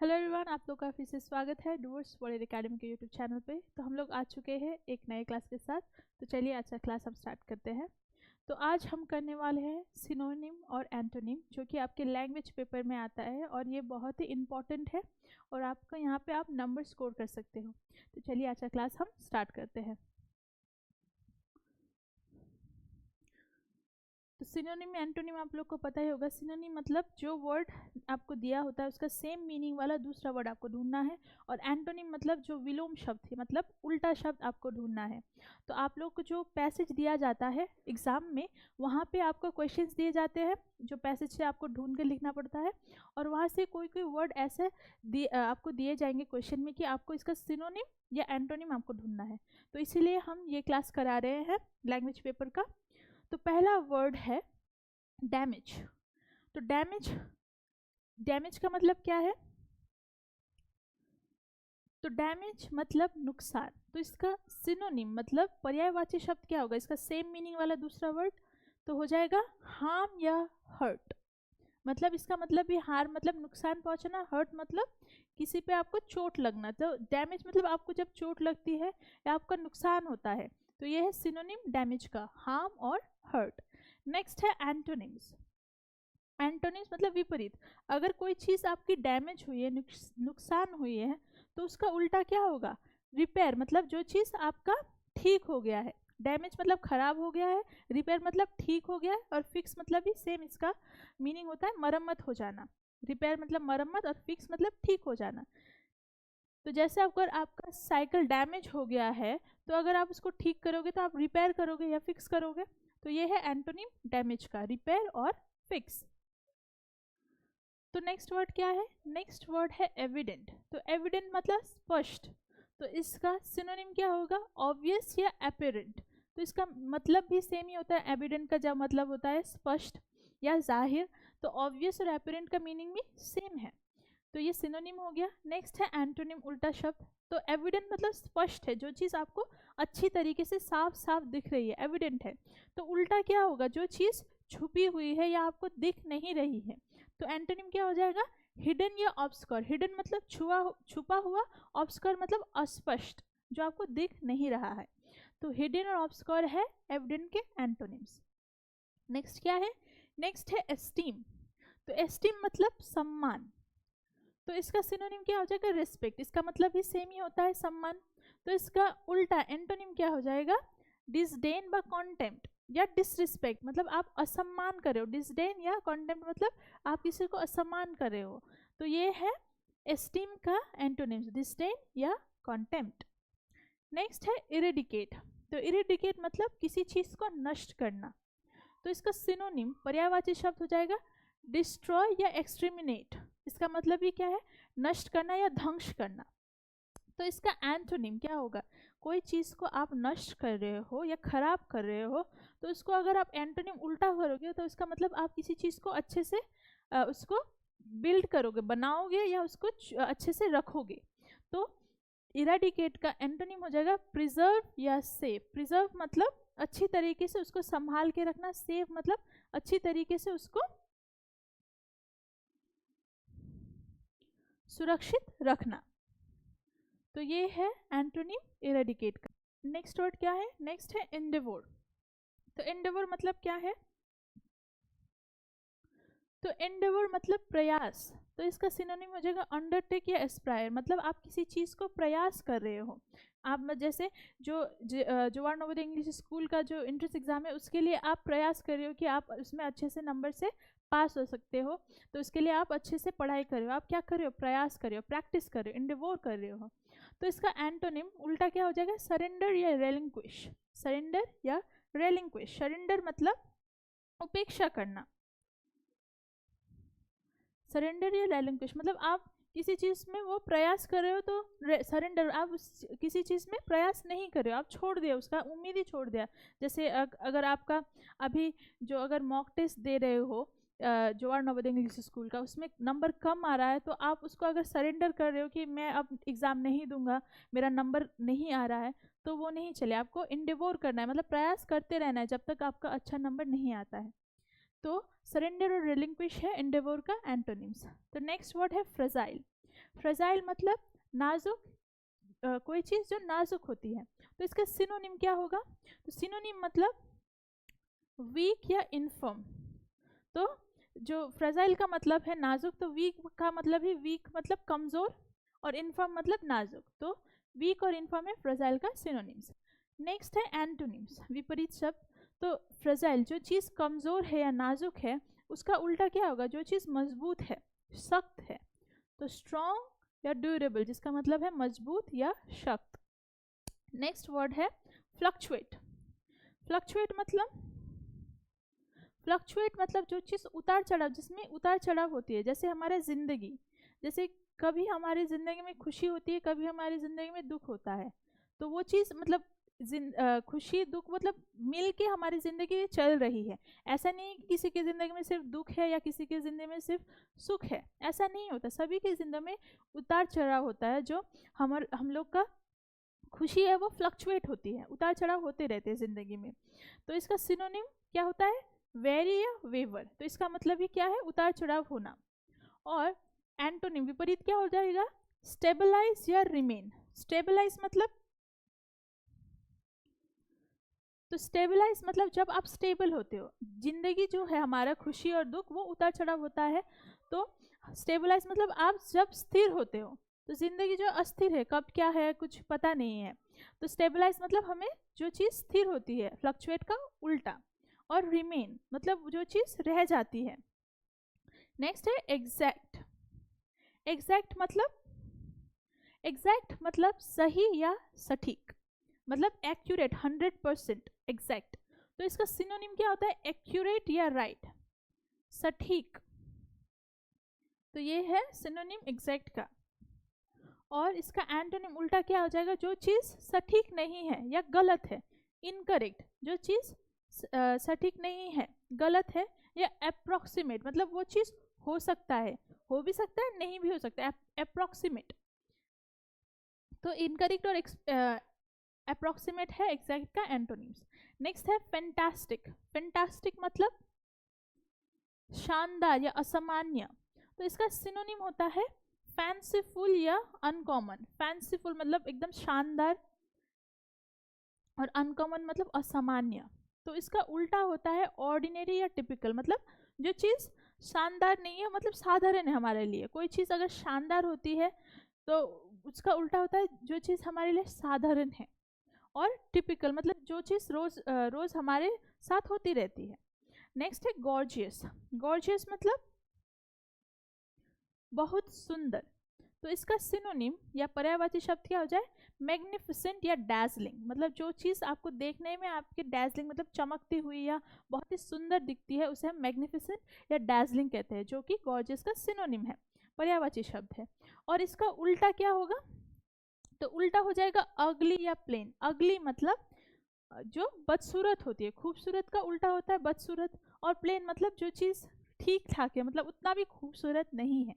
Hello everyone, आप लोग का फिर से स्वागत है डूवर्स वर्ल्ड एकेडमी के यूट्यूब चैनल पे। तो हम लोग आ चुके हैं एक नए क्लास के साथ। तो चलिए आज का क्लास हम स्टार्ट करते हैं। तो आज हम करने वाले हैं सिनोनिम और एंटोनिम, जो कि आपके लैंग्वेज पेपर में आता है और ये बहुत ही इंपॉर्टेंट है और आपका यहाँ पे आप नंबर स्कोर कर सकते हो। तो चलिए आज का क्लास हम स्टार्ट करते हैं। तो सिनोनिम एंटोनिम आप लोग को पता ही होगा। सिनोनिम मतलब जो वर्ड आपको दिया होता है उसका सेम मीनिंग वाला दूसरा वर्ड आपको ढूंढना है, और एंटोनिम मतलब जो विलोम शब्द है, मतलब उल्टा शब्द आपको ढूंढना है। तो आप लोग को जो पैसेज दिया जाता है एग्जाम में, वहाँ पे आपको क्वेश्चंस दिए जाते हैं जो पैसेज से आपको ढूंढ के लिखना पड़ता है, और वहाँ से कोई कोई वर्ड ऐसे आपको दिए जाएंगे क्वेश्चन में कि आपको इसका सिनोनिम या एंटोनिम आपको ढूंढना है। तो इसीलिए हम ये क्लास करा रहे हैं लैंग्वेज पेपर का। तो पहला वर्ड है डैमेज। तो डैमेज का मतलब क्या है? तो डैमेज मतलब नुकसान। तो इसका सिनोनिम मतलब पर्यायवाची शब्द क्या होगा? इसका सेम मीनिंग वाला दूसरा वर्ड तो हो जाएगा हार्म या हर्ट। मतलब इसका मतलब भी हार्म मतलब नुकसान पहुंचना, हर्ट मतलब किसी पे आपको चोट लगना। तो डैमेज मतलब आपको जब चोट लगती है या आपका नुकसान होता है, तो ये है सिनोनिम डैमेज का, हार्म और हर्ट। नेक्स्ट है एंटोनिम्स। एंटोनिम्स मतलब विपरीत। अगर कोई चीज़ आपकी डैमेज हुई है, नुकसान हुई है, तो उसका उल्टा क्या होगा? रिपेयर मतलब जो चीज़ आपका ठीक हो गया है। डैमेज मतलब खराब हो गया है, रिपेयर मतलब ठीक हो गया है, और फिक्स मतलब भी सेम इसका मीनिंग होता है मरम्मत हो जाना। रिपेयर मतलब मरम्मत और फिक्स मतलब ठीक हो जाना। तो जैसे अगर आपका साइकिल डैमेज हो गया है, तो अगर आप उसको ठीक करोगे तो आप रिपेयर करोगे या फिक्स करोगे। तो ये है एंटोनिम डैमेज का, रिपेयर और फिक्स। तो नेक्स्ट वर्ड क्या है? नेक्स्ट वर्ड है एविडेंट। तो एविडेंट मतलब स्पष्ट। तो इसका सिनोनिम क्या होगा? ऑब्वियस या अपेरेंट। तो इसका मतलब भी सेम ही होता है। एविडेंट का जब मतलब होता है स्पष्ट या जाहिर, तो ऑब्वियस और अपेरेंट का मीनिंग भी सेम है। तो ये सिनोनिम हो गया। नेक्स्ट है एंटोनिम, उल्टा शब्द। तो एविडेंट मतलब स्पष्ट है, जो चीज़ आपको अच्छी तरीके से साफ साफ दिख रही है, एविडेंट है। तो उल्टा क्या होगा? जो चीज़ छुपी हुई है या आपको दिख नहीं रही है। तो एंटोनिम क्या हो जाएगा? हिडन या ऑब्स्क्योर। हिडन मतलब छुपा हुआ, ऑब्स्क्योर मतलब अस्पष्ट, जो आपको दिख नहीं रहा है। तो हिडन और ऑब्स्क्योर है एविडेंट के एंटोनिम्स। नेक्स्ट क्या है? नेक्स्ट है एस्टीम। तो एस्टीम मतलब सम्मान। तो इसका सिनोनिम क्या हो जाएगा? रिस्पेक्ट। इसका मतलब भी सेम ही होता है, सम्मान। तो इसका उल्टा एंटोनिम क्या हो जाएगा? डिसडेन व कॉन्टेम्प्ट या डिसरिस्पेक्ट, मतलब आप असम्मान कर रहे हो। डिसडेन या कॉन्टेम्प्ट मतलब आप किसी को असम्मान कर रहे हो। तो ये है एस्टीम का एंटोनिम्स, डिसडेन या कॉन्टेम्प्ट। नेक्स्ट है इरेडिकेट। तो इरेडिकेट मतलब किसी चीज को नष्ट करना। तो इसका सिनोनिम पर्यायवाची शब्द हो जाएगा डिस्ट्रॉय या एक्सट्रीमिनेट। इसका मतलब भी क्या है? नष्ट करना या ध्वंस करना। तो इसका एंटोनिम क्या होगा? कोई चीज़ को आप नष्ट कर रहे हो या खराब कर रहे हो, तो इसको अगर आप एंटोनिम उल्टा करोगे तो इसका मतलब आप किसी चीज़ को अच्छे से उसको बिल्ड करोगे, बनाओगे या उसको अच्छे से रखोगे। तो इराडिकेट का एंटोनिम हो जाएगा प्रिजर्व या सेव। प्रिजर्व मतलब अच्छी तरीके से उसको संभाल के रखना, सेव मतलब अच्छी तरीके से उसको सुरक्षित रखना। तो ये है एंटोनिम इरेडिकेट का। नेक्स्ट वर्ड क्या है? नेक्स्ट है एंडेवोर। तो एंडेवोर मतलब क्या है? तो एंडेवोर मतलब प्रयास। तो इसका सिनोनिम हो जाएगा अंडरटेक या एस्पायर, मतलब आप किसी चीज़ को प्रयास कर रहे हो। आप जैसे जो जवाहर नवोदय इंग्लिश स्कूल का जो एंट्रेंस एग्जाम है, उसके लिए आप प्रयास कर रहे हो कि आप उसमें अच्छे से नंबर से पास हो सकते हो। तो उसके लिए आप अच्छे से पढ़ाई कर रहे हो, आप क्या कर रहे हो? प्रयास कर रहे हो, प्रैक्टिस कर रहे हो, एंडेवोर कर रहे हो। तो इसका एंटोनिम उल्टा क्या हो जाएगा? सरेंडर या रेलिंक्विश। सरेंडर या रेलिंक्विश। सरेंडर मतलब उपेक्षा करना, सरेंडर या रेलिंक्विश मतलब आप किसी चीज़ में वो प्रयास कर रहे हो, तो सरेंडर, आप किसी चीज़ में प्रयास नहीं कर रहे हो, आप छोड़ दिया, उसका उम्मीद ही छोड़ दिया। जैसे अगर आपका अभी जो अगर मॉक टेस्ट दे रहे हो जवाहर नवोदय इंग्लिश स्कूल का, उसमें नंबर कम आ रहा है, तो आप उसको अगर सरेंडर कर रहे हो कि मैं अब एग्ज़ाम नहीं दूंगा, मेरा नंबर नहीं आ रहा है, तो वो नहीं चले। आपको इंडेवोर करना है, मतलब प्रयास करते रहना है जब तक आपका अच्छा नंबर नहीं आता है। तो सरेंडर और रिलिंक्विश है एंडेवोर का एंटोनिम्स। तो नेक्स्ट वर्ड है फ्रेजाइल। फ्रेजाइल मतलब नाजुक, कोई चीज़ जो नाजुक होती है। तो इसका सिनोनिम क्या होगा? तो सिनोनिम मतलब वीक या इनफर्म। तो जो फ्रेजाइल का मतलब है नाजुक, तो वीक का मतलब ही वीक मतलब कमज़ोर, और इनफर्म मतलब नाजुक। तो वीक और इनफर्म है फ्रेजाइल का सिनोनिम्स। नेक्स्ट है एंटोनिम्स, विपरीत शब्द। तो फ्रेजाइल जो चीज़ कमज़ोर है या नाजुक है, उसका उल्टा क्या होगा? जो चीज़ मजबूत है, सख्त है। तो स्ट्रॉन्ग या ड्यूरेबल, जिसका मतलब है मजबूत या सख्त। नेक्स्ट वर्ड है फ्लक्चुएट। फ्लक्चुएट मतलब जो चीज़ उतार चढ़ाव, जिसमें उतार चढ़ाव होती है। जैसे हमारे ज़िंदगी, जैसे कभी हमारी ज़िंदगी में खुशी होती है, कभी हमारी ज़िंदगी में दुख होता है। तो वो चीज़ मतलब खुशी दुख मतलब मिल के हमारी ज़िंदगी चल रही है। ऐसा नहीं कि किसी की ज़िंदगी में सिर्फ दुख है या किसी की ज़िंदगी में सिर्फ सुख है, ऐसा नहीं होता। सभी की ज़िंदगी में उतार चढ़ाव होता है। जो हम लोग का खुशी है वो फ्लक्चुएट होती है, उतार चढ़ाव होते रहते हैं ज़िंदगी में। तो इसका सिनोनिम क्या होता है? वेरी या वेवर। तो इसका मतलब ही क्या है? उतार चढ़ाव होना। और एंटोनिम विपरीत क्या हो जाएगा? स्टेबलाइज या रिमेन। स्टेबलाइज मतलब, तो स्टेबलाइज मतलब जब आप स्टेबल होते हो, जिंदगी जो है हमारा खुशी और दुख वो उतार चढ़ाव होता है। तो स्टेबलाइज मतलब आप जब स्थिर होते हो, तो जिंदगी जो अस्थिर है, कब क्या है कुछ पता नहीं है। तो स्टेबलाइज मतलब हमें जो चीज़ स्थिर होती है, फ्लक्चुएट का उल्टा। और रिमेन मतलब जो चीज़ रह जाती है। नेक्स्ट है एग्जैक्ट। एग्जैक्ट मतलब सही या सटीक, मतलब एक्यूरेट, 100% एग्जैक्ट। तो इसका सिनोनिम क्या होता है? एक्यूरेट या राइट, सटीक। तो ये है सिनोनिम एग्जैक्ट का। और इसका एंटोनिम उल्टा क्या हो जाएगा? जो चीज़ सटीक नहीं है या गलत है, इनकरेक्ट। जो चीज़ सटीक नहीं है, गलत है, या अप्रोक्सीमेट मतलब वो चीज़ हो सकता है, हो भी सकता है, नहीं भी हो सकता है, अप्रोक्सीमेट। तो इनकरेक्ट और अप्रोक्सीमेट है एग्जैक्ट का एंटोनिम्स। नेक्स्ट है फैंटास्टिक। फैंटास्टिक मतलब शानदार या असामान्य। तो इसका सिनोनिम होता है फैंसीफुल या अनकॉमन। फैंसीफुल मतलब एकदम शानदार, और अनकॉमन मतलब असामान्य। तो इसका उल्टा होता है ऑर्डिनरी या टिपिकल, मतलब जो चीज़ शानदार नहीं है मतलब साधारण है हमारे लिए। कोई चीज़ अगर शानदार होती है तो उसका उल्टा होता है जो चीज़ हमारे लिए साधारण है। और टिपिकल मतलब जो चीज़ रोज़ हमारे साथ होती रहती है। नेक्स्ट है गॉर्जियस। गॉर्जियस मतलब बहुत सुंदर। तो इसका सिनोनिम या पर्यायवाची शब्द क्या हो जाए? मैग्निफिसेंट या डैजलिंग। मतलब जो चीज़ आपको देखने में आपके डैजलिंग मतलब चमकती हुई या बहुत ही सुंदर दिखती है, उसे हम मैग्निफिसेंट या डैजलिंग कहते हैं, जो कि गॉर्जियस का सिनोनिम है, पर्यायवाची शब्द है। और इसका उल्टा क्या होगा? तो उल्टा हो जाएगा अगली या प्लेन। अगली मतलब जो बदसूरत होती है, खूबसूरत का उल्टा होता है बदसूरत। और प्लेन मतलब जो चीज़ ठीक ठाक है, मतलब उतना भी खूबसूरत नहीं है।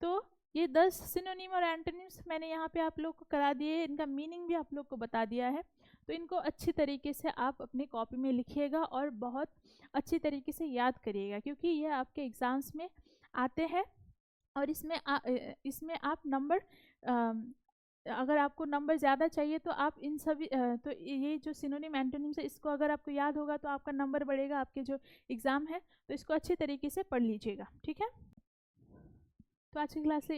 तो ये 10 सिनोनिम और एंटोनिम्स मैंने यहाँ पे आप लोग को करा दिए, इनका मीनिंग भी आप लोग को बता दिया है। तो इनको अच्छी तरीके से आप अपनी कॉपी में लिखिएगा और बहुत अच्छी तरीके से याद करिएगा, क्योंकि ये आपके एग्ज़ाम्स में आते हैं। और इसमें आप नंबर, अगर आपको नंबर ज़्यादा चाहिए तो आप इन सभी तो ये जो सिनोनिम एंटोनिम्स है, इसको अगर आपको याद होगा तो आपका नंबर बढ़ेगा आपके जो एग्ज़ाम है। तो इसको अच्छे तरीके से पढ़ लीजिएगा, ठीक है। तो आज की क्लास के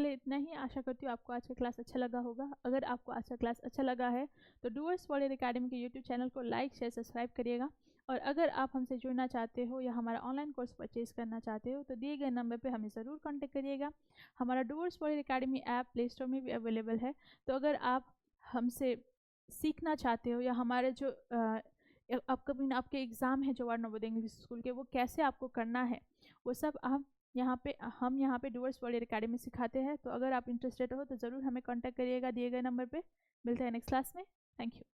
लिए इतना ही। आशा करती हूँ आपको आज का क्लास अच्छा लगा होगा। अगर आपको आज का क्लास अच्छा लगा है तो डूअर्स वॉरियर एकेडमी के यूट्यूब चैनल को लाइक शेयर सब्सक्राइब करिएगा। और अगर आप हमसे जुड़ना चाहते हो या हमारा ऑनलाइन कोर्स परचेज करना चाहते हो तो दिए गए नंबर पे हमें ज़रूर कांटेक्ट करिएगा। हमारा Dooars warrior academy app play store में भी अवेलेबल है। तो अगर आप हमसे सीखना चाहते हो या हमारे जो अपकमिंग आपके एग्ज़ाम है जो वार्ड नवोदय इंग्लिश स्कूल के, वो कैसे आपको करना है, वो सब हम यहाँ पे डूअर्स वॉरियर एकेडमी सिखाते हैं। तो अगर आप इंटरेस्टेड हो तो ज़रूर हमें कांटेक्ट करिएगा दिए गए नंबर पे। मिलते हैं नेक्स्ट क्लास में। Thank you.